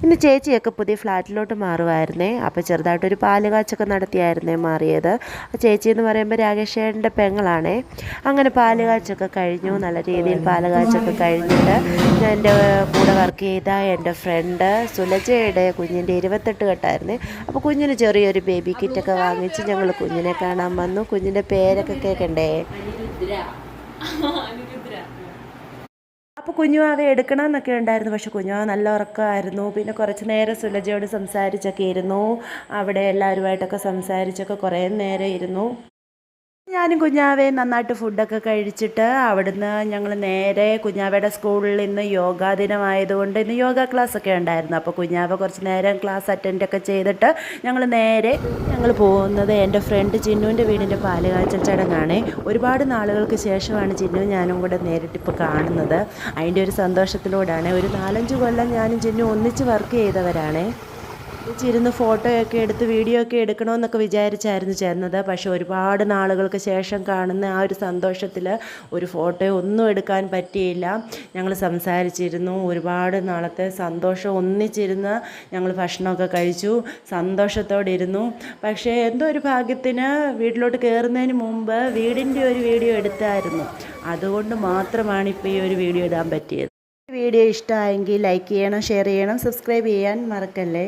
ഇന്ന് ചേച്ചിയൊക്കെ പുതിയ ഫ്ലാറ്റിലോട്ട് മാറുമായിരുന്നേ. അപ്പോൾ ചെറുതായിട്ടൊരു പാല് കാച്ചൊക്കെ നടത്തിയായിരുന്നേ മാറിയത്. ചേച്ചി എന്ന് പറയുമ്പോൾ രാകേഷേട്ടൻ്റെ പെങ്ങളാണേ. അങ്ങനെ പാല് കാച്ചൊക്കെ കഴിഞ്ഞു. നല്ല രീതിയിൽ പാല് കാച്ചൊക്കെ കഴിഞ്ഞിട്ട് ഞാൻ എൻ്റെ കൂടെ വർക്ക് ചെയ്ത എൻ്റെ ഫ്രണ്ട് സുലജയുടെ കുഞ്ഞിൻ്റെ 28 കെട്ടായിരുന്നേ. അപ്പോൾ കുഞ്ഞിന് ചെറിയൊരു ബേബി കിറ്റൊക്കെ വാങ്ങിച്ച് ഞങ്ങൾ കുഞ്ഞിനെ കാണാൻ വന്നു. കുഞ്ഞിൻ്റെ പേരൊക്കെ കേൾക്കണ്ടേ? അപ്പോൾ കുഞ്ഞുവാവെ എടുക്കണമെന്നൊക്കെ ഉണ്ടായിരുന്നു. പക്ഷെ കുഞ്ഞുവാവ നല്ല ഉറക്കമായിരുന്നു. പിന്നെ കുറച്ച് നേരം സുലജയോട് സംസാരിച്ചൊക്കെ ഇരുന്നു. അവിടെ എല്ലാവരുമായിട്ടൊക്കെ സംസാരിച്ചൊക്കെ കുറേ നേരം ഇരുന്നു. ഞാനും കുഞ്ഞാവയും നന്നായിട്ട് ഫുഡൊക്കെ കഴിച്ചിട്ട് അവിടുന്ന് ഞങ്ങൾ നേരെ കുഞ്ഞാവയുടെ സ്കൂളിൽ ഇന്ന് യോഗാ ദിനമായതുകൊണ്ട് ഇന്ന് യോഗ ക്ലാസ്സൊക്കെ ഉണ്ടായിരുന്നു. അപ്പോൾ കുഞ്ഞാവ കുറച്ച് നേരം ക്ലാസ് അറ്റൻഡൊക്കെ ചെയ്തിട്ട് ഞങ്ങൾ പോകുന്നത് എൻ്റെ ഫ്രണ്ട് ചിന്നുവിൻ്റെ വീടിൻ്റെ പാല് കാച്ചൽ ചടങ്ങാണ്. ഒരുപാട് നാളുകൾക്ക് ശേഷമാണ് ചിന്നു ഞാനും കൂടെ നേരിട്ടിപ്പോൾ കാണുന്നത്. അതിൻ്റെ ഒരു സന്തോഷത്തിലൂടെയാണ്. ഒരു 4-5 കൊല്ലം ഞാനും ചിന്നു ഒന്നിച്ച് വർക്ക് ചെയ്തവരാണ്. ഇരുന്ന് ഫോട്ടോയൊക്കെ എടുത്ത് വീഡിയോ ഒക്കെ എടുക്കണമെന്നൊക്കെ വിചാരിച്ചായിരുന്നു ചേർന്നത്. പക്ഷെ ഒരുപാട് നാളുകൾക്ക് ശേഷം കാണുന്ന ആ ഒരു സന്തോഷത്തിൽ ഒരു ഫോട്ടോ ഒന്നും എടുക്കാൻ പറ്റിയില്ല. ഞങ്ങൾ സംസാരിച്ചിരുന്നു. ഒരുപാട് നാളത്തെ സന്തോഷം ഒന്നിച്ചിരുന്ന് ഞങ്ങൾ ഭക്ഷണമൊക്കെ കഴിച്ചു, സന്തോഷത്തോടെ ഇരുന്നു. പക്ഷേ എന്തോ ഒരു ഭാഗ്യത്തിന് വീട്ടിലോട്ട് കയറുന്നതിന് മുമ്പ് വീടിൻ്റെ ഒരു വീഡിയോ എടുത്തായിരുന്നു. അതുകൊണ്ട് മാത്രമാണ് ഇപ്പോൾ ഈ ഒരു വീഡിയോ ഇടാൻ പറ്റിയത്. വീഡിയോ ഇഷ്ടമായെങ്കിൽ ലൈക്ക് ചെയ്യണം, ഷെയർ ചെയ്യണം, സബ്സ്ക്രൈബ് ചെയ്യാൻ മറക്കല്ലേ.